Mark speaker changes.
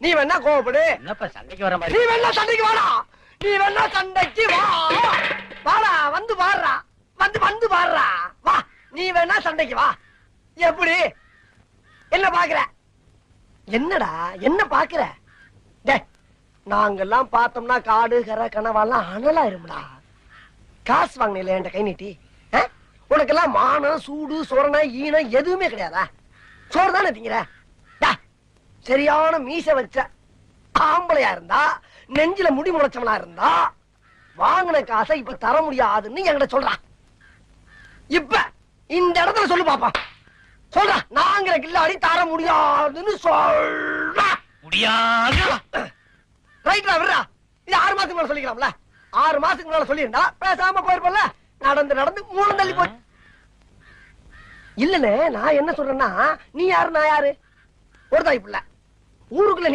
Speaker 1: நீ வேணா கோவப்படு.
Speaker 2: என்னப்பா சண்டைக்கு வர மாதிரி?
Speaker 1: நீ வேணா சண்டைக்கு வாடா. நீ வேணா சண்டைக்கு வா. வாடா, வந்து பாடுறா. வந்து பாடுறா. வா, நீ வேணா சண்டைக்கு வா. எப்படி? என்ன பாக்குற? என்னடா என்ன பாக்குற? நாங்கெல்லாம் பார்த்தோம்னா காடு கரை கனவாலாம் அனலாயிரும்டா. காசு வாங்கின என் கை நீட்டி. உனக்கெல்லாம் மானம் சூடு சொரணை ஈனம் எதுவுமே கிடையாதா? சோறு தானே திங்கிற? சரியான மீச வச்ச ஆம்பளையா இருந்தா, நெஞ்சில முடி முளைச்சவனா இருந்தா, வாங்கின காசை இப்ப தர முடியாதுன்னு என்கிட்ட சொல்றான். இப்ப இந்த இடத்துல சொல்லு பாப்பா. சொல்ற, நாங்கிற கில்லாடி தர முடியாதுன்னு சொல்ற.
Speaker 2: முடியாது.
Speaker 1: ரைட்ரா, விடுறா. இது 6 மாசத்துக்கு மேல சொல்லிக்கலாம்ல. 6 மாசத்துக்கு மேல சொல்லியிருந்தா பேசாம போயிருப்பல. நடந்து மூணு தள்ளி போய். இல்லன்னு நான் என்ன சொல்றேன்னா, நீ யாரு நான் யாரு? ஒரு தாய் பிள்ளை ஊருக்குள்ள